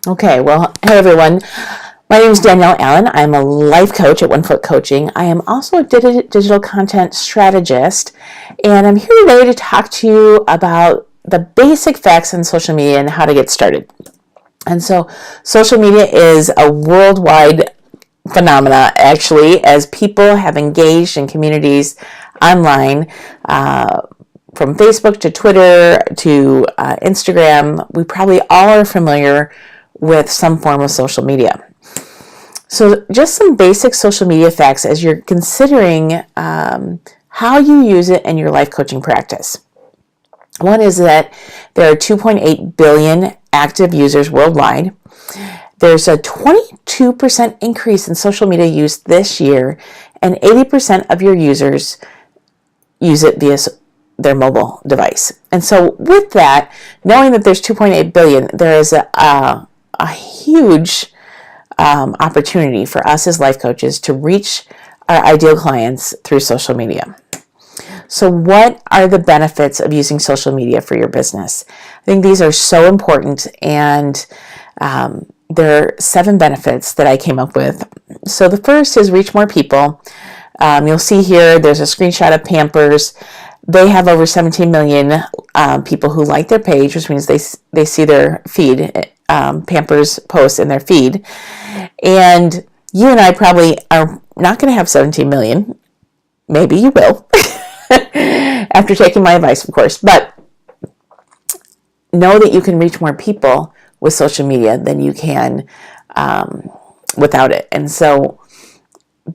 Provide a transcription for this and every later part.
Okay, well, hey everyone. My name is Danielle Allen. I'm a life coach at One Foot Coaching. I am also a digital content strategist, and I'm here today to talk to you about the basic facts on social media and how to get started. And so, social media is a worldwide phenomena, actually, as people have engaged in communities online. From Facebook to Twitter to Instagram, we probably all are familiar with some form of social media. So just some basic social media facts as you're considering how you use it in your life coaching practice. One is that there are 2.8 billion active users worldwide. There's a 22% increase in social media use this year, and 80% of your users use it via their mobile device. And so with that, knowing that there's 2.8 billion, there is a huge opportunity for us as life coaches to reach our ideal clients through social media. So what are the benefits of using social media for your business? I think these are so important, and there are 7 benefits that I came up with. So the first is reach more people. You'll see here there's a screenshot of Pampers. They have over 17 million people who like their page, which means they see their feed, Pampers posts in their feed. And you and I probably are not going to have 17 million. Maybe you will, after taking my advice, of course. But know that you can reach more people with social media than you can without it. And so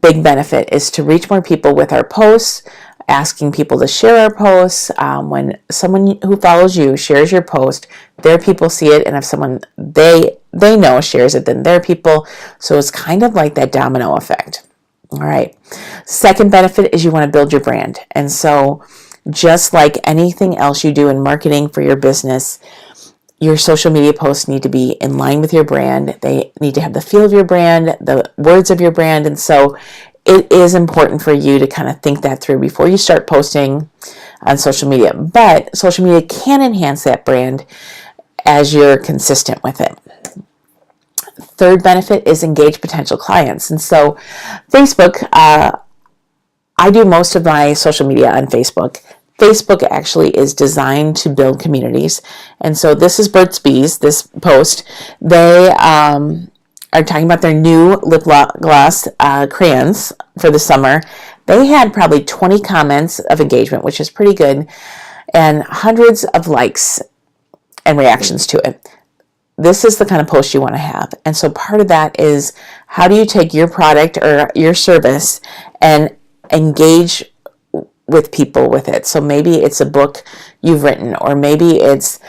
big benefit is to reach more people with our posts, asking people to share our posts. When someone who follows you shares your post, their people see it, and if someone they know shares it, then their people. So it's kind of like that domino effect. All right. Second benefit is you want to build your brand. And so just like anything else you do in marketing for your business, your social media posts need to be in line with your brand. They need to have the feel of your brand, the words of your brand. And so it is important for you to kind of think that through before you start posting on social media. But social media can enhance that brand as you're consistent with it. Third benefit is engage potential clients. And so Facebook, I do most of my social media on Facebook. Facebook actually is designed to build communities. And so this is Burt's Bees, this post. They are talking about their new lip gloss crayons for the summer. They had probably 20 comments of engagement, which is pretty good, and hundreds of likes and reactions to it. This is the kind of post you want to have. And so part of that is, how do you take your product or your service and engage with people with it? So maybe it's a book you've written, or maybe it's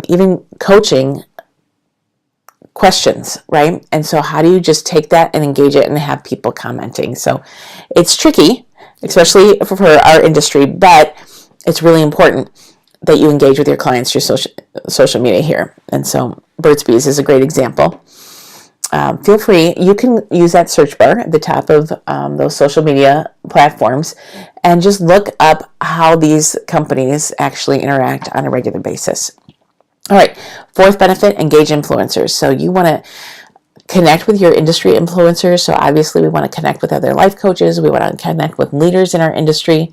even coaching questions, right? And so how do you just take that and engage it and have people commenting? So it's tricky, especially for our industry, but it's really important that you engage with your clients through social media here. And so Burt's Bees is a great example. Feel free, you can use that search bar at the top of those social media platforms and just look up how these companies actually interact on a regular basis. All right, fourth benefit, engage influencers. So you want to connect with your industry influencers. So obviously we want to connect with other life coaches. We want to connect with leaders in our industry.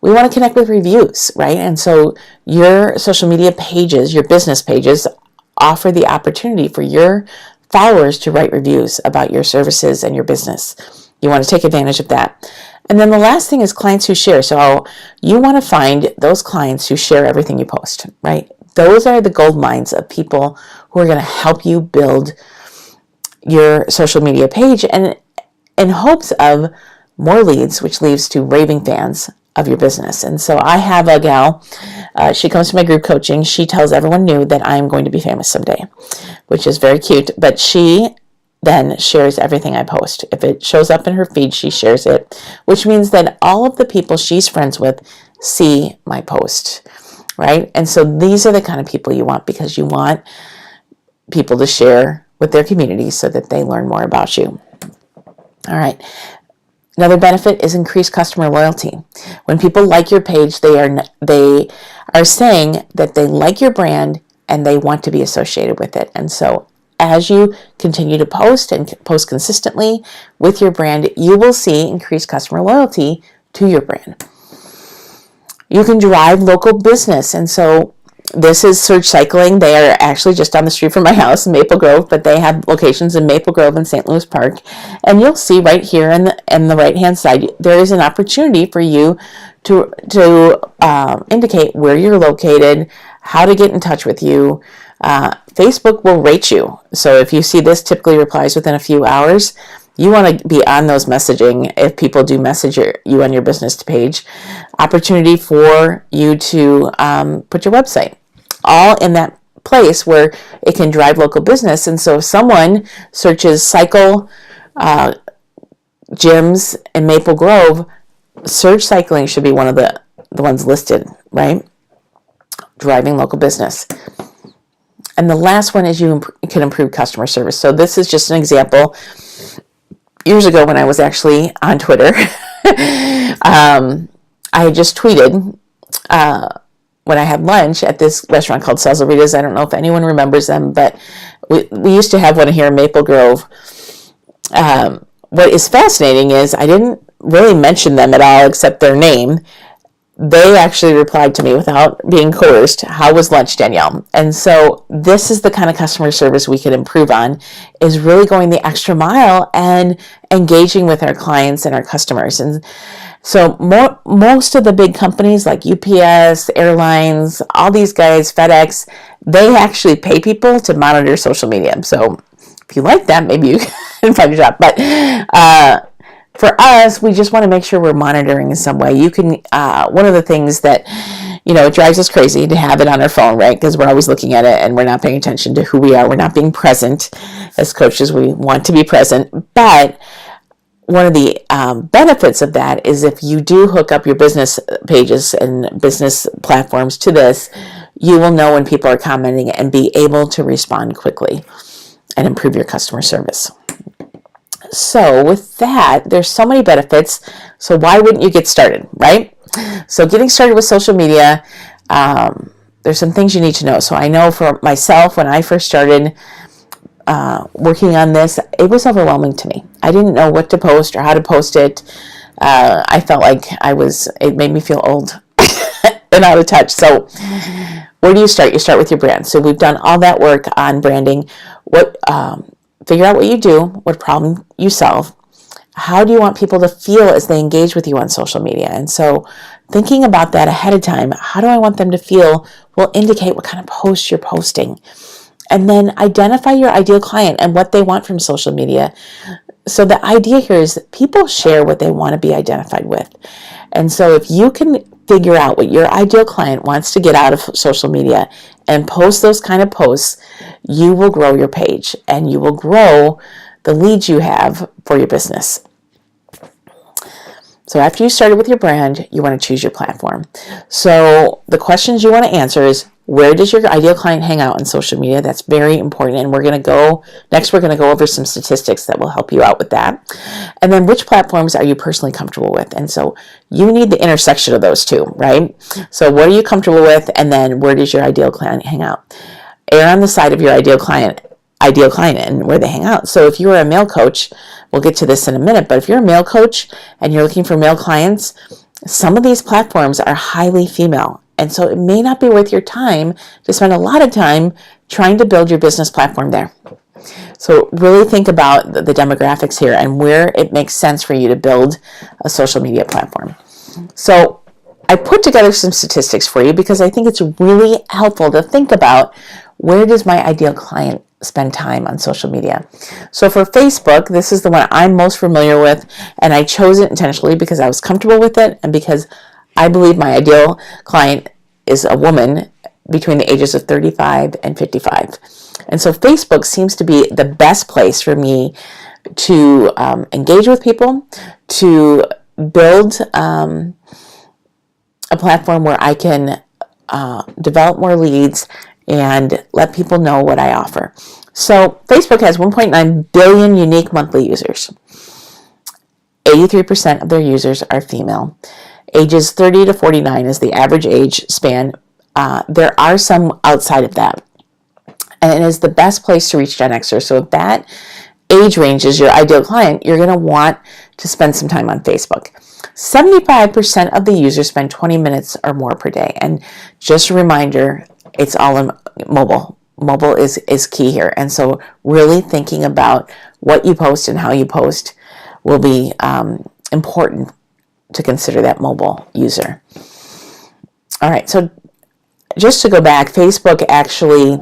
We want to connect with reviews, right? And so your social media pages, your business pages, offer the opportunity for your followers to write reviews about your services and your business. You want to take advantage of that. And then the last thing is clients who share. So you want to find those clients who share everything you post, right? Those are the gold mines of people who are going to help you build your social media page, and in hopes of more leads, which leads to raving fans of your business. And so I have a gal, she comes to my group coaching. She tells everyone new that I'm going to be famous someday, which is very cute. But she then shares everything I post. If it shows up in her feed, she shares it, which means that all of the people she's friends with see my post, right? And so these are the kind of people you want, because you want people to share with their community so that they learn more about you. All right. Another benefit is increased customer loyalty. When people like your page, they are saying that they like your brand and they want to be associated with it. And so as you continue to post and post consistently with your brand, you will see increased customer loyalty to your brand. You can drive local business. And so this is Search Cycling. They are actually just down the street from my house in Maple Grove, but they have locations in Maple Grove and St. Louis Park. And you'll see right here in the right-hand side, there is an opportunity for you to indicate where you're located, how to get in touch with you. Facebook will rate you. So if you see this typically replies within a few hours, you want to be on those messaging if people do message you on your business page. Opportunity for you to put your website all in that place where it can drive local business. And so if someone searches cycle gyms in Maple Grove, Search Cycling should be one of the ones listed, right? Driving local business. And the last one is you can improve customer service. So this is just an example. Years ago when I was actually on Twitter, I had just tweeted when I had lunch at this restaurant called Salsarita's. I don't know if anyone remembers them, but we used to have one here in Maple Grove. What is fascinating is I didn't really mention them at all except their name. They actually replied to me without being coerced, "How was lunch, Danielle?" And so this is the kind of customer service we could improve on, is really going the extra mile and engaging with our clients and our customers. And so most of the big companies like UPS, airlines, all these guys, FedEx, they actually pay people to monitor social media. So if you like that, maybe you can find a job. But for us, we just want to make sure we're monitoring in some way. You can, one of the things that, it drives us crazy to have it on our phone, right? Because we're always looking at it and we're not paying attention to who we are. We're not being present. As coaches, we want to be present. But one of the benefits of that is if you do hook up your business pages and business platforms to this, you will know when people are commenting and be able to respond quickly and improve your customer service. So with that, there's so many benefits. So why wouldn't you get started, right? So getting started with social media, there's some things you need to know. So I know for myself, when I first started working on this, it was overwhelming to me. I didn't know what to post or how to post it. I felt like it made me feel old and out of touch. So where do you start? You start with your brand. So we've done all that work on branding. Figure out what you do, what problem you solve. How do you want people to feel as they engage with you on social media? And so thinking about that ahead of time, how do I want them to feel, will indicate what kind of post you're posting. And then identify your ideal client and what they want from social media. So the idea here is that people share what they want to be identified with. And so if you can figure out what your ideal client wants to get out of social media and post those kind of posts, you will grow your page and you will grow the leads you have for your business. So after you started with your brand, you want to choose your platform. So the questions you want to answer is, where does your ideal client hang out on social media? That's very important. And we're going to go over some statistics that will help you out with that. And then which platforms are you personally comfortable with? And so you need the intersection of those two, right? So what are you comfortable with? And then where does your ideal client hang out? Err on the side of your ideal client and where they hang out. So if you are a male coach, we'll get to this in a minute, but if you're a male coach and you're looking for male clients, some of these platforms are highly female. And so it may not be worth your time to spend a lot of time trying to build your business platform there. So really think about the demographics here and where it makes sense for you to build a social media platform. So I put together some statistics for you because I think it's really helpful to think about, where does my ideal client spend time on social media? So for Facebook, this is the one I'm most familiar with, and I chose it intentionally because I was comfortable with it and because I believe my ideal client is a woman between the ages of 35 and 55. And so Facebook seems to be the best place for me to engage with people, to build a platform where I can develop more leads and let people know what I offer. So Facebook has 1.9 billion unique monthly users. 83% of their users are female. Ages 30 to 49 is the average age span. There are some outside of that. and it is the best place to reach Gen Xers. So if that age range is your ideal client, you're going to want to spend some time on Facebook. 75% of the users spend 20 minutes or more per day. And just a reminder, it's all in mobile. Mobile is key here. And so really thinking about what you post and how you post will be important to consider that mobile user. All right, so just to go back, Facebook actually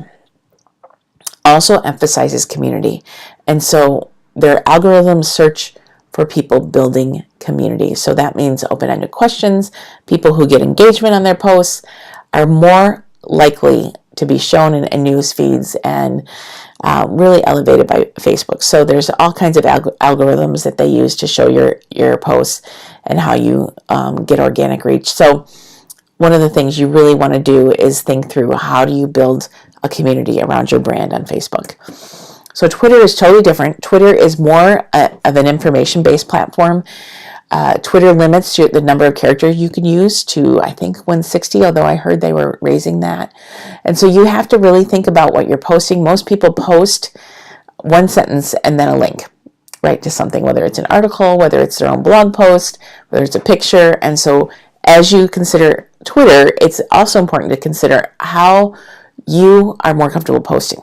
also emphasizes community. And so their algorithms search for people building community. So that means open-ended questions. People who get engagement on their posts are more likely to be shown in news feeds and really elevated by Facebook. So there's all kinds of algorithms that they use to show your posts and how you get organic reach. So one of the things you really want to do is think through, how do you build a community around your brand on Facebook? So Twitter is totally different. Twitter is more of an information-based platform. Twitter limits the number of characters you can use to, I think, 160, although I heard they were raising that. And so you have to really think about what you're posting. Most people post one sentence and then a link, right, to something, whether it's an article, whether it's their own blog post, whether it's a picture. And so as you consider Twitter, it's also important to consider how you are more comfortable posting.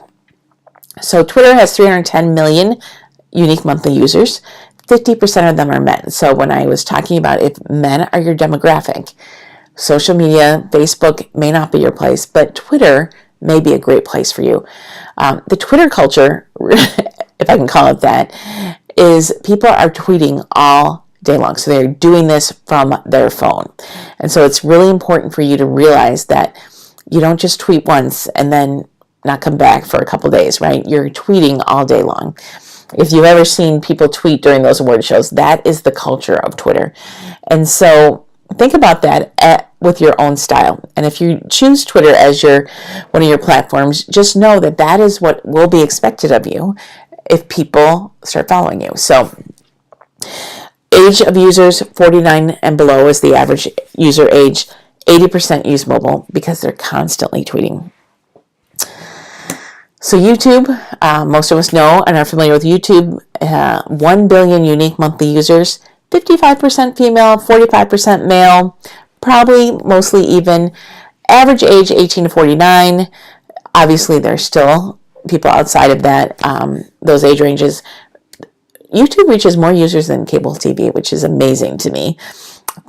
So Twitter has 310 million unique monthly users. 50% of them are men. So when I was talking about if men are your demographic, social media, Facebook may not be your place, but Twitter may be a great place for you. The Twitter culture, if I can call it that, is people are tweeting all day long. So they're doing this from their phone. And so it's really important for you to realize that you don't just tweet once and then not come back for a couple days, right? You're tweeting all day long. If you've ever seen people tweet during those award shows, that is the culture of Twitter. And so think about that with your own style. And if you choose Twitter as one of your platforms, just know that that is what will be expected of you if people start following you. So age of users, 49 and below is the average user age. 80% use mobile because they're constantly tweeting. So YouTube, most of us know and are familiar with YouTube, 1 billion unique monthly users, 55% female, 45% male, probably mostly even. Average age 18 to 49. Obviously, there's still people outside of that, those age ranges. YouTube reaches more users than cable TV, which is amazing to me.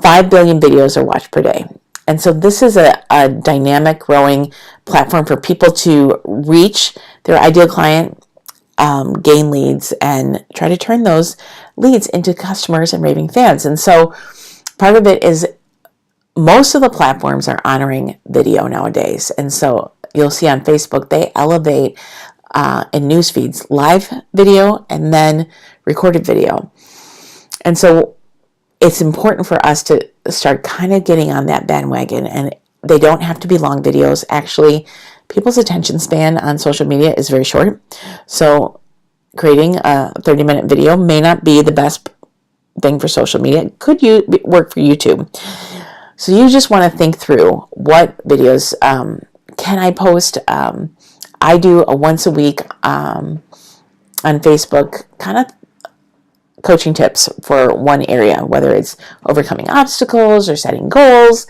5 billion videos are watched per day. And so this is a dynamic, growing platform for people to reach their ideal client, gain leads, and try to turn those leads into customers and raving fans. And so part of it is most of the platforms are honoring video nowadays. And so you'll see on Facebook, they elevate in news feeds live video and then recorded video. And so it's important for us to start kind of getting on that bandwagon, and they don't have to be long videos. Actually, people's attention span on social media is very short. So creating a 30-minute video may not be the best thing for social media. It could work for YouTube. So you just want to think through what videos can I post. I do a once a week on Facebook kind of coaching tips for one area, whether it's overcoming obstacles or setting goals.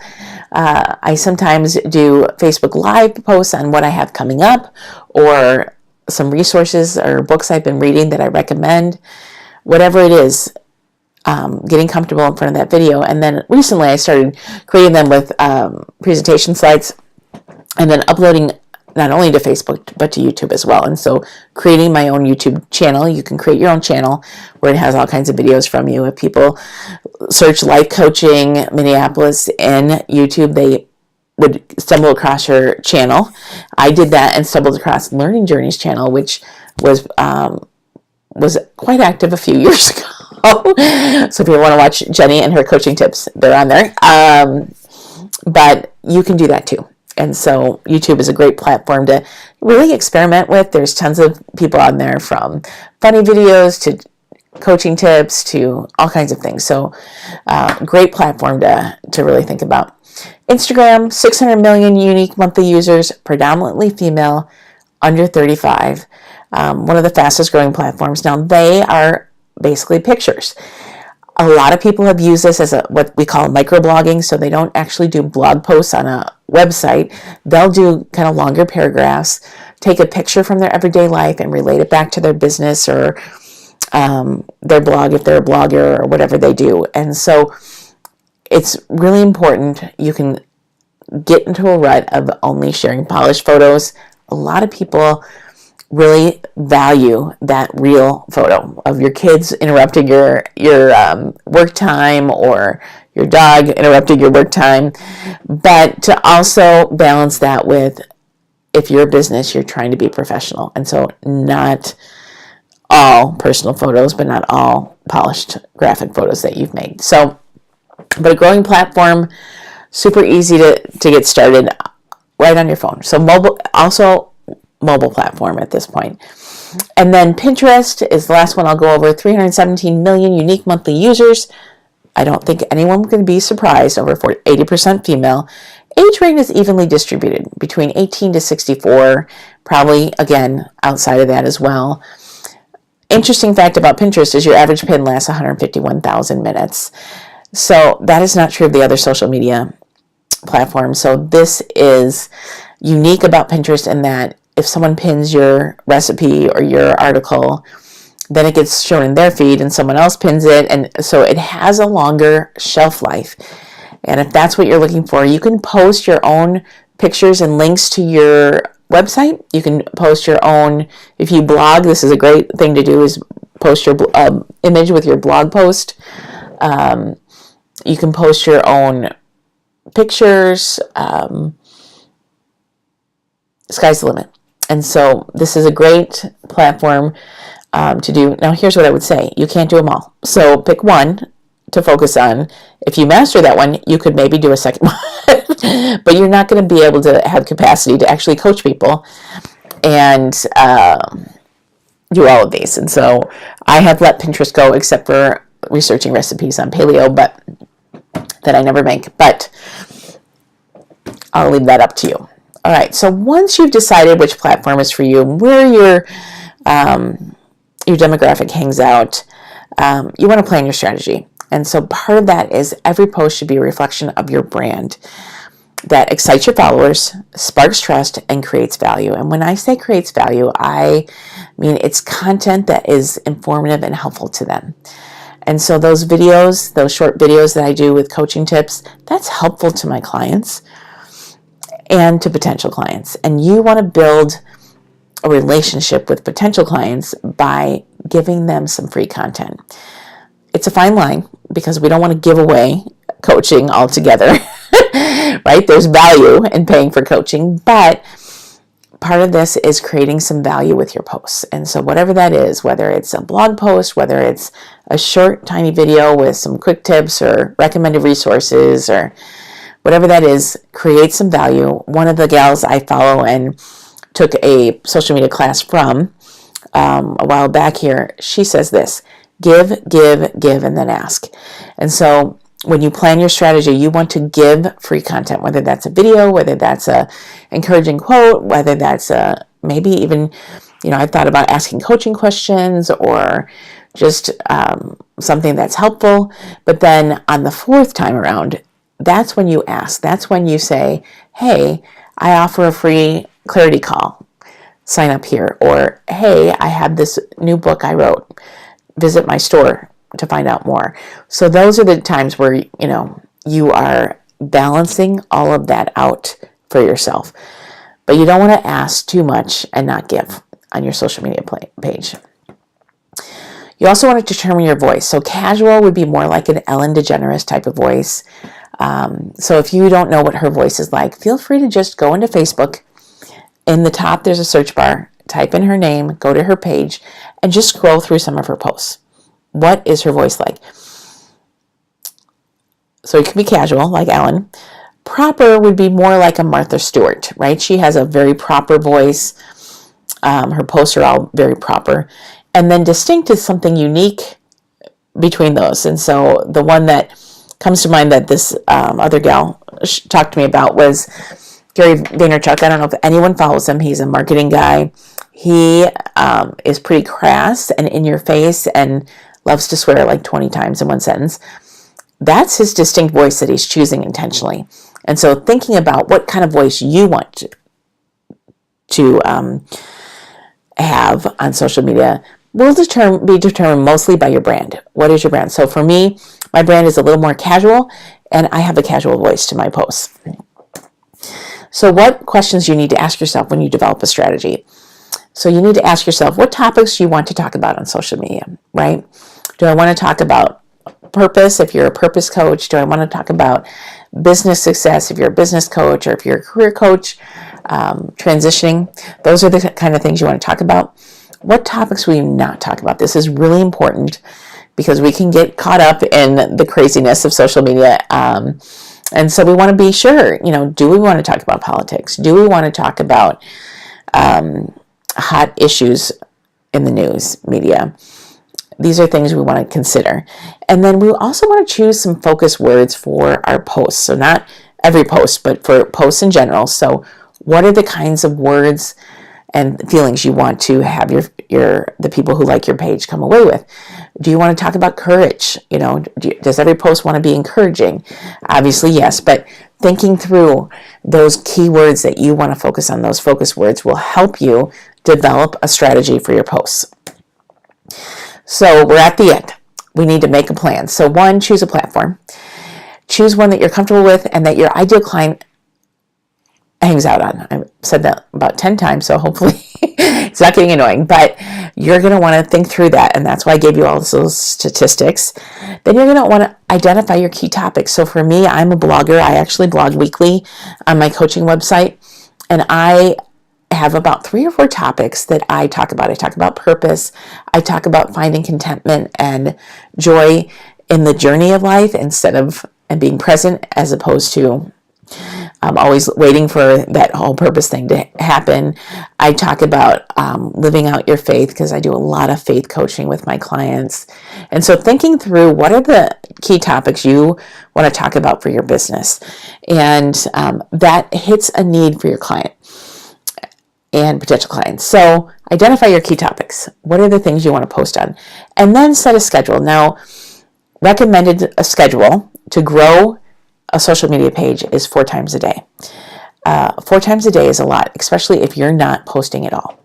I sometimes do Facebook Live posts on what I have coming up or some resources or books I've been reading that I recommend. Whatever it is, getting comfortable in front of that video. And then recently I started creating them with presentation slides and then uploading not only to Facebook, but to YouTube as well. And so creating my own YouTube channel, you can create your own channel where it has all kinds of videos from you. If people search life coaching Minneapolis in YouTube, they would stumble across your channel. I did that and stumbled across Learning Journeys channel, which was quite active a few years ago. So if you want to watch Jenny and her coaching tips, they're on there. But you can do that too. And so YouTube is a great platform to really experiment with. There's tons of people on there, from funny videos to coaching tips to all kinds of things. So great platform to really think about. Instagram, 600 million unique monthly users, predominantly female, under 35, one of the fastest growing platforms. Now, they are basically pictures. A lot of people have used this as what we call microblogging, so they don't actually do blog posts on a website. They'll do kind of longer paragraphs, take a picture from their everyday life and relate it back to their business or their blog if they're a blogger or whatever they do. And so it's really important you can get into a rut of only sharing polished photos. A lot of people really value that real photo of your kids interrupting your work time or your dog interrupting your work time, but to also balance that with, if you're a business, you're trying to be professional. And so not all personal photos, but not all polished graphic photos that you've made. So, but a growing platform, super easy to get started right on your phone. So mobile platform at this point. And then Pinterest is the last one I'll go over. 317 million unique monthly users. I don't think anyone can be surprised. Over 80% female. Age range is evenly distributed between 18 to 64. Probably, again, outside of that as well. Interesting fact about Pinterest is your average pin lasts 151,000 minutes. So that is not true of the other social media platforms. So this is unique about Pinterest in that if someone pins your recipe or your article, then it gets shown in their feed and someone else pins it. And so it has a longer shelf life. And if that's what you're looking for, you can post your own pictures and links to your website. You can post your own, if you blog, this is a great thing to do, is post your image with your blog post. You can post your own pictures. Sky's the limit. And so this is a great platform to do. Now, here's what I would say. You can't do them all. So pick one to focus on. If you master that one, you could maybe do a second one. But you're not going to be able to have capacity to actually coach people and do all of these. And so I have let Pinterest go except for researching recipes on paleo, but that I never make. But I'll leave that up to you. All right, so once you've decided which platform is for you, where your demographic hangs out, you want to plan your strategy. And so part of that is every post should be a reflection of your brand that excites your followers, sparks trust, and creates value. And when I say creates value, I mean it's content that is informative and helpful to them. And so those videos, those short videos that I do with coaching tips, that's helpful to my clients and to potential clients. And you want to build a relationship with potential clients by giving them some free content. It's a fine line because we don't want to give away coaching altogether, right? There's value in paying for coaching, but part of this is creating some value with your posts. And so whatever that is, whether it's a blog post, whether it's a short, tiny video with some quick tips or recommended resources or whatever that is, create some value. One of the gals I follow and took a social media class from a while back here, she says this: give, give, give, and then ask. And so when you plan your strategy, you want to give free content, whether that's a video, whether that's a encouraging quote, whether that's maybe even, I've thought about asking coaching questions or just something that's helpful. But then on the fourth time around, that's when you ask. That's when you say, hey, I offer a free clarity call. Sign up here. Or, hey, I have this new book I wrote. Visit my store to find out more. So those are the times where, you are balancing all of that out for yourself. But you don't want to ask too much and not give on your social media page. You also want to determine your voice. So casual would be more like an Ellen DeGeneres type of voice. So if you don't know what her voice is like, feel free to just go into Facebook. In the top, there's a search bar. Type in her name, go to her page, and just scroll through some of her posts. What is her voice like? So it can be casual, like Ellen. Proper would be more like a Martha Stewart, right? She has a very proper voice. Her posts are all very proper. And then distinct is something unique between those. And so the one that comes to mind that this other gal talked to me about was Gary Vaynerchuk, I don't know if anyone follows him. He's a marketing guy. He is pretty crass and in your face and loves to swear like 20 times in one sentence. That's his distinct voice that he's choosing intentionally. And so thinking about what kind of voice you want to have on social media will be determined mostly by your brand. What is your brand? So for me, my brand is a little more casual, and I have a casual voice to my posts. So what questions you need to ask yourself when you develop a strategy? So you need to ask yourself, what topics you want to talk about on social media, right? Do I want to talk about purpose if you're a purpose coach? Do I want to talk about business success if you're a business coach, or if you're a career coach, transitioning? Those are the kind of things you want to talk about. What topics will you not talk about? This is really important because we can get caught up in the craziness of social media. And so we want to be sure, do we want to talk about politics? Do we want to talk about hot issues in the news media? These are things we want to consider. And then we also want to choose some focus words for our posts. So not every post, but for posts in general. So what are the kinds of words and feelings you want to have the people who like your page come away with? Do you want to talk about courage? Does every post want to be encouraging? Obviously, yes, but thinking through those keywords that you want to focus on, those focus words, will help you develop a strategy for your posts. So we're at the end. We need to make a plan. So one, choose a platform. Choose one that you're comfortable with and that your ideal client hangs out on. I've said that about 10 times, so hopefully it's not getting annoying, but you're going to want to think through that, and that's why I gave you all those statistics. Then you're going to want to identify your key topics. So for me, I'm a blogger. I actually blog weekly on my coaching website, and I have about 3 or 4 topics that I talk about. I talk about purpose. I talk about finding contentment and joy in the journey of life and being present, as opposed to always waiting for that whole purpose thing to happen. I talk about living out your faith, because I do a lot of faith coaching with my clients. And so thinking through what are the key topics you want to talk about for your business, and that hits a need for your client and potential clients. So identify your key topics. What are the things you want to post on? And then set a schedule. Now, recommended a schedule to grow a social media page is 4 times a day. 4 times a day is a lot, especially if you're not posting at all.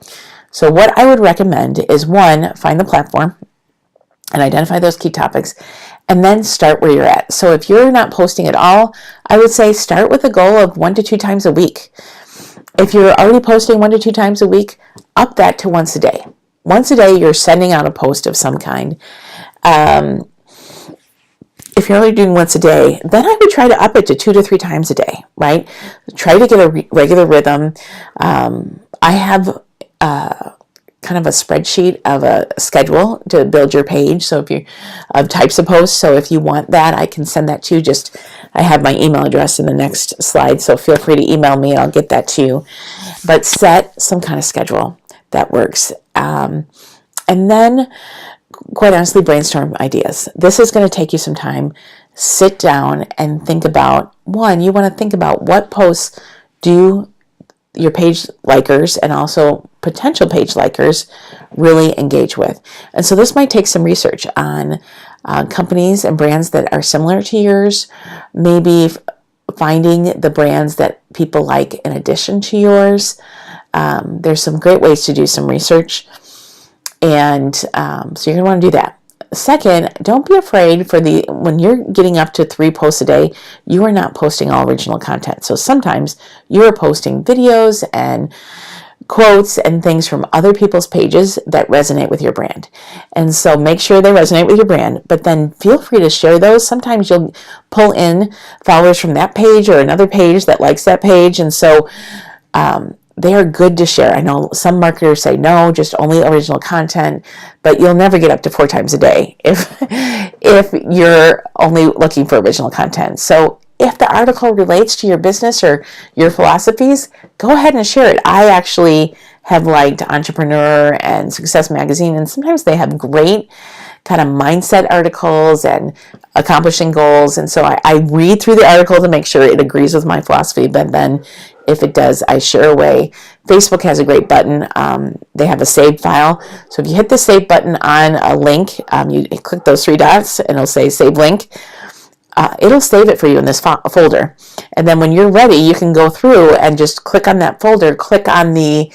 So what I would recommend is, one, find the platform and identify those key topics, and then start where you're at. So if you're not posting at all, I would say start with a goal of 1 to 2 times a week. If you're already posting 1 to 2 times a week, up that to once a day. Once a day, you're sending out a post of some kind. If you're only doing once a day, then I would try to up it to 2 to 3 times a day, right? Try to get a regular rhythm. I have kind of a spreadsheet of a schedule to build your page. So if you of types of posts. So if you want that, I can send that to you. I have my email address in the next slide, so feel free to email me and I'll get that to you. But set some kind of schedule that works. And then, quite honestly, brainstorm ideas. This is going to take you some time. Sit down and think about, one, you want to think about what posts do your page likers and also potential page likers really engage with. And so this might take some research on companies and brands that are similar to yours, maybe finding the brands that people like in addition to yours. There's some great ways to do some research. And so you're going to want to do that. Second, don't be afraid when you're getting up to 3 posts a day, you are not posting all original content. So sometimes you are posting videos and quotes and things from other people's pages that resonate with your brand. And so make sure they resonate with your brand, but then feel free to share those. Sometimes you'll pull in followers from that page or another page that likes that page. And so they are good to share. I know some marketers say no, just only original content, but you'll never get up to 4 times a day if you're only looking for original content. So if the article relates to your business or your philosophies, go ahead and share it. I actually have liked Entrepreneur and Success Magazine, and sometimes they have great kind of mindset articles and accomplishing goals. And so I read through the article to make sure it agrees with my philosophy, but then If it does, I share away. Facebook has a great button. They have a save file. So if you hit the save button on a link, you click those three dots and it'll say save link. It'll save it for you in this folder. And then when you're ready, you can go through and just click on that folder, click on the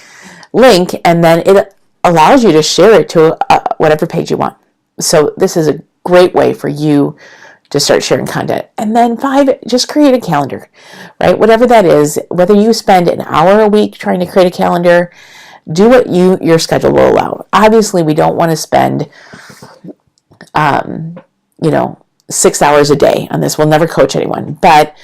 link, and then it allows you to share it to whatever page you want. So this is a great way for you to start sharing content. And then 5, just create a calendar, right? Whatever that is, whether you spend an hour a week trying to create a calendar, do what your schedule will allow. Obviously, we don't want to spend, 6 hours a day on this. We'll never coach anyone, but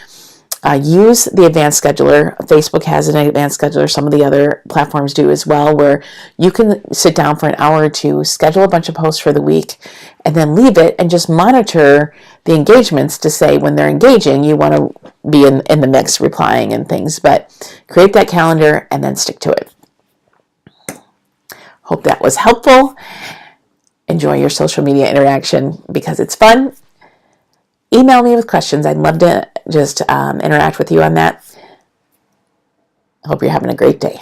use the advanced scheduler. Facebook has an advanced scheduler. Some of the other platforms do as well, where you can sit down for an hour or two, schedule a bunch of posts for the week, and then leave it and just monitor the engagements to say when they're engaging, you want to be in the mix, replying and things. But create that calendar and then stick to it. Hope that was helpful. Enjoy your social media interaction because it's fun. Email me with questions. I'd love to just interact with you on that. I hope you're having a great day.